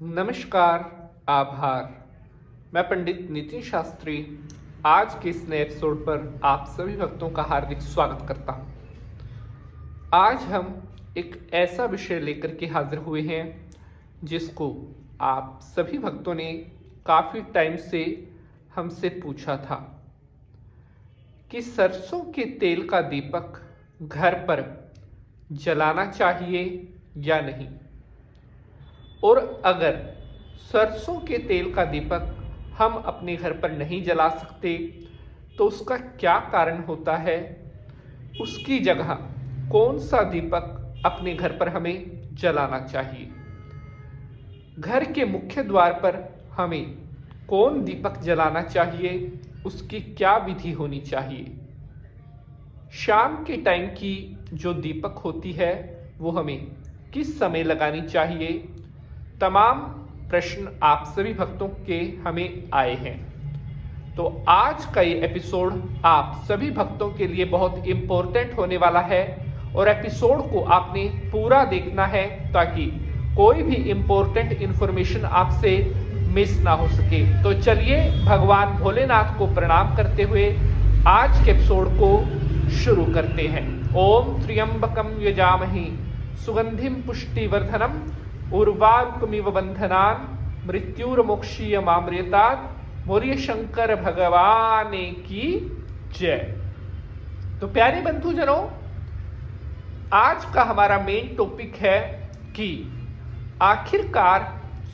नमस्कार, आभार। मैं पंडित नितिन शास्त्री आज के इस नए एपिसोड पर आप सभी भक्तों का हार्दिक स्वागत करता हूं। आज हम एक ऐसा विषय लेकर के हाजिर हुए हैं जिसको आप सभी भक्तों ने काफ़ी टाइम से हमसे पूछा था कि सरसों के तेल का दीपक घर पर जलाना चाहिए या नहीं, और अगर सरसों के तेल का दीपक हम अपने घर पर नहीं जला सकते तो उसका क्या कारण होता है, उसकी जगह कौन सा दीपक अपने घर पर हमें जलाना चाहिए, घर के मुख्य द्वार पर हमें कौन दीपक जलाना चाहिए, उसकी क्या विधि होनी चाहिए, शाम के टाइम की जो दीपक होती है वो हमें किस समय लगानी चाहिए, तमाम प्रश्न आप सभी भक्तों के हमें आए हैं। तो आज का ये एपिसोड आप सभी भक्तों के लिए बहुत इम्पोर्टेंट होने वाला है और एपिसोड को आपने पूरा देखना है ताकि कोई भी इम्पोर्टेंट इंफॉर्मेशन आपसे मिस ना हो सके। तो चलिए भगवान भोलेनाथ को प्रणाम करते हुए आज के एपिसोड को शुरू करते हैं। ओम त्र्यंबकम यजामहे सुगंधिम पुष्टिवर्धनम उर्वारुकमिव बंधनान मृत्युर्मोक्षीयमामृतात्। मौर्य शंकर भगवान की जय। तो प्यारे बंधुजनों, आज का हमारा मेन टॉपिक है कि आखिरकार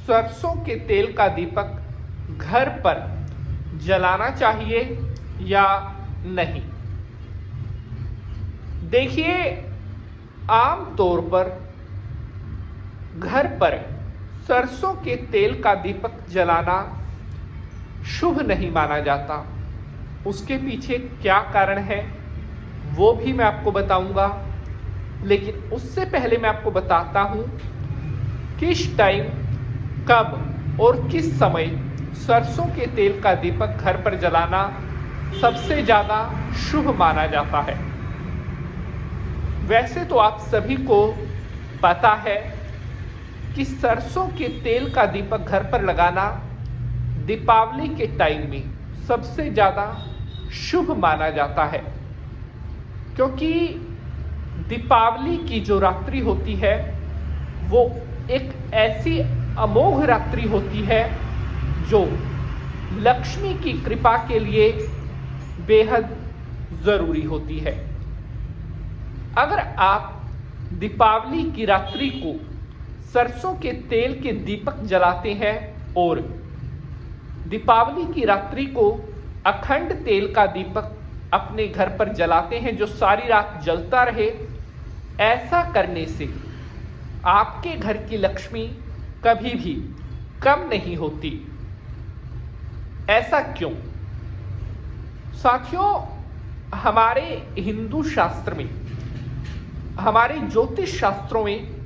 सरसों के तेल का दीपक घर पर जलाना चाहिए या नहीं। देखिए, आम तौर पर घर पर सरसों के तेल का दीपक जलाना शुभ नहीं माना जाता। उसके पीछे क्या कारण है वो भी मैं आपको बताऊंगा, लेकिन उससे पहले मैं आपको बताता हूं किस टाइम, कब और किस समय सरसों के तेल का दीपक घर पर जलाना सबसे ज्यादा शुभ माना जाता है। वैसे तो आप सभी को पता है कि सरसों के तेल का दीपक घर पर लगाना दीपावली के टाइम में सबसे ज्यादा शुभ माना जाता है, क्योंकि दीपावली की जो रात्रि होती है वो एक ऐसी अमोघ रात्रि होती है जो लक्ष्मी की कृपा के लिए बेहद जरूरी होती है। अगर आप दीपावली की रात्रि को सरसों के तेल के दीपक जलाते हैं और दीपावली की रात्रि को अखंड तेल का दीपक अपने घर पर जलाते हैं जो सारी रात जलता रहे, ऐसा करने से आपके घर की लक्ष्मी कभी भी कम नहीं होती। ऐसा क्यों? साथियों, हमारे हिंदू शास्त्र में, हमारे ज्योतिष शास्त्रों में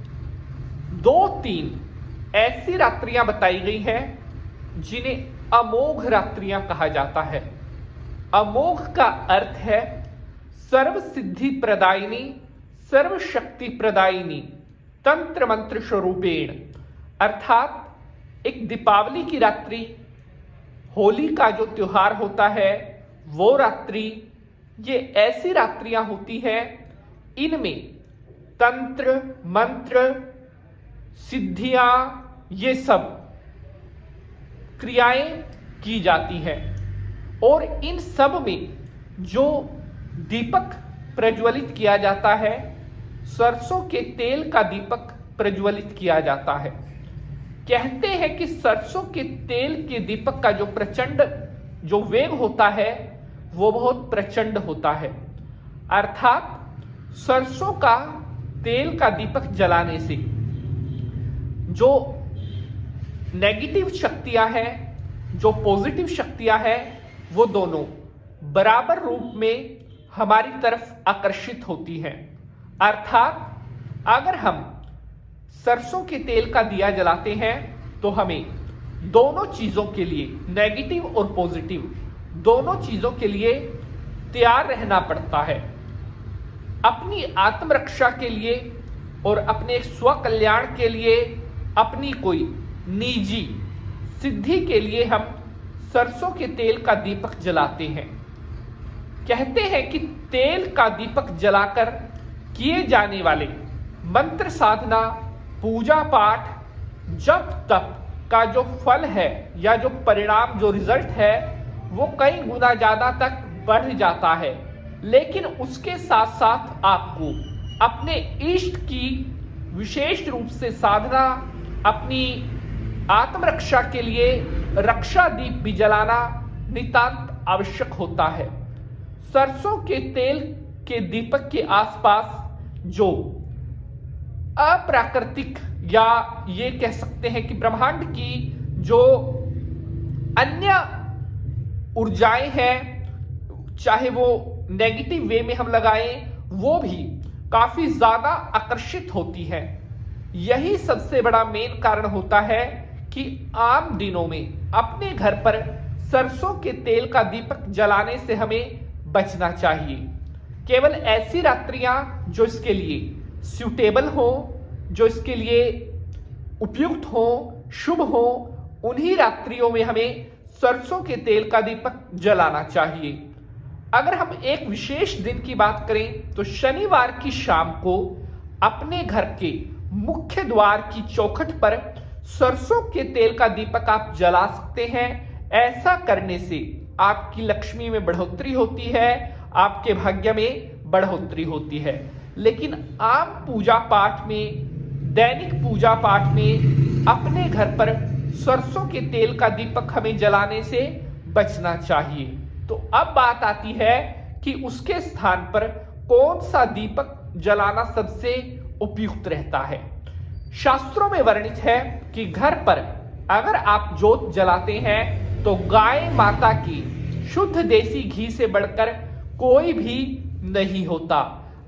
2-3 ऐसी रात्रियां बताई गई हैं जिन्हें अमोघ रात्रियां कहा जाता है। अमोघ का अर्थ है सर्व सिद्धि प्रदायिनी, सर्व शक्ति प्रदायिनी, तंत्र मंत्र स्वरूपेण। अर्थात एक दीपावली की रात्रि, होली का जो त्योहार होता है वो रात्रि, ये ऐसी रात्रियां होती है इनमें तंत्र मंत्र सिद्धियां ये सब क्रियाएं की जाती हैं, और इन सब में जो दीपक प्रज्वलित किया जाता है, सरसों के तेल का दीपक प्रज्वलित किया जाता है। कहते हैं कि सरसों के तेल के दीपक का जो प्रचंड जो वेग होता है वो बहुत प्रचंड होता है। अर्थात सरसों का तेल का दीपक जलाने से जो नेगेटिव शक्तियां हैं, जो पॉजिटिव शक्तियां हैं, वो दोनों बराबर रूप में हमारी तरफ आकर्षित होती हैं। अर्थात अगर हम सरसों के तेल का दिया जलाते हैं तो हमें दोनों चीजों के लिए, नेगेटिव और पॉजिटिव दोनों चीजों के लिए तैयार रहना पड़ता है। अपनी आत्मरक्षा के लिए और अपने स्व कल्याण के लिए, अपनी कोई निजी सिद्धि के लिए हम सरसों के तेल का दीपक जलाते हैं। कहते हैं कि तेल का दीपक जलाकर किए जाने वाले मंत्र साधना, पूजा पाठ, जप तप का जो फल है या जो परिणाम, जो रिजल्ट है, वो कई गुना ज्यादा तक बढ़ जाता है। लेकिन उसके साथ साथ आपको अपने इष्ट की विशेष रूप से साधना, अपनी आत्मरक्षा के लिए रक्षा दीप भी जलाना नितांत आवश्यक होता है। सरसों के तेल के दीपक के आसपास जो अप्राकृतिक या ये कह सकते हैं कि ब्रह्मांड की जो अन्य ऊर्जाएं हैं, चाहे वो नेगेटिव वे में हम लगाएं, वो भी काफी ज्यादा आकर्षित होती है। यही सबसे बड़ा मेन कारण होता है कि आम दिनों में अपने घर पर सरसों के तेल का दीपक जलाने से हमें बचना चाहिए। केवल ऐसी रात्रियां जो इसके लिए सूटेबल हो, जो इसके लिए उपयुक्त हो, शुभ हो, उन्हीं रात्रियों में हमें सरसों के तेल का दीपक जलाना चाहिए। अगर हम एक विशेष दिन की बात करें तो शनिवार की शाम को अपने घर के मुख्य द्वार की चौखट पर सरसों के तेल का दीपक आप जला सकते हैं। ऐसा करने से आपकी लक्ष्मी में बढ़ोतरी होती है, आपके भाग्य में बढ़ोतरी होती है। लेकिन आम पूजा पाठ में, दैनिक पूजा पाठ में अपने घर पर सरसों के तेल का दीपक हमें जलाने से बचना चाहिए। तो अब बात आती है कि उसके स्थान पर कौन सा दीपक जलाना सबसे उपयुक्त रहता है। शास्त्रों में वर्णित है कि घर पर अगर आप जोत जलाते हैं तो गाय माता की शुद्ध देसी घी से बढ़कर कोई भी नहीं होता।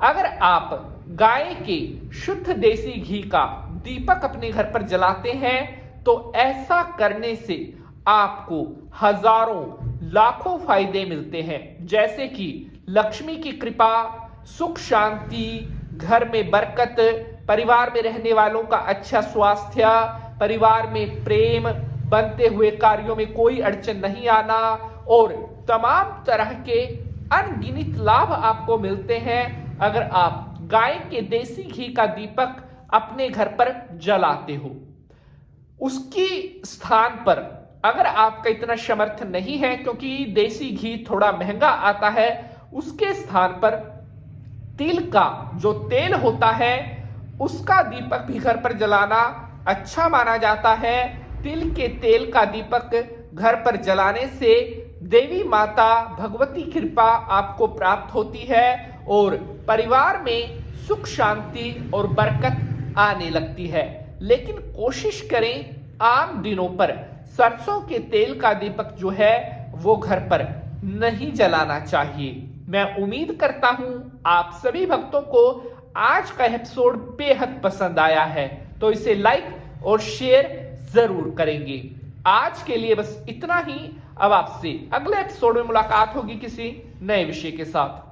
अगर आप गाय के शुद्ध देसी घी का दीपक अपने घर पर जलाते हैं तो ऐसा करने से आपको हजारों लाखों फायदे मिलते हैं, जैसे कि लक्ष्मी की कृपा, सुख शांति, घर में बरकत, परिवार में रहने वालों का अच्छा स्वास्थ्य, परिवार में प्रेम, बनते हुए कार्यों में कोई अड़चन नहीं आना और तमाम तरह के अनगिनत लाभ आपको मिलते हैं अगर आप गाय के देसी घी का दीपक अपने घर पर जलाते हो। उसकी स्थान पर अगर आपका इतना समर्थ नहीं है, क्योंकि देसी घी थोड़ा महंगा आता है, उसके स्थान पर तिल का जो तेल होता है उसका दीपक भी घर पर जलाना अच्छा माना जाता है। तिल के तेल का दीपक घर पर जलाने से देवी माता भगवती कृपा आपको प्राप्त होती है और परिवार में सुख शांति और बरकत आने लगती है। लेकिन कोशिश करें आम दिनों पर सरसों के तेल का दीपक जो है वो घर पर नहीं जलाना चाहिए। मैं उम्मीद करता हूं आप सभी भक्तों को आज का एपिसोड बेहद पसंद आया है, तो इसे लाइक और शेयर जरूर करेंगे। आज के लिए बस इतना ही। अब आपसे अगले एपिसोड में मुलाकात होगी किसी नए विषय के साथ।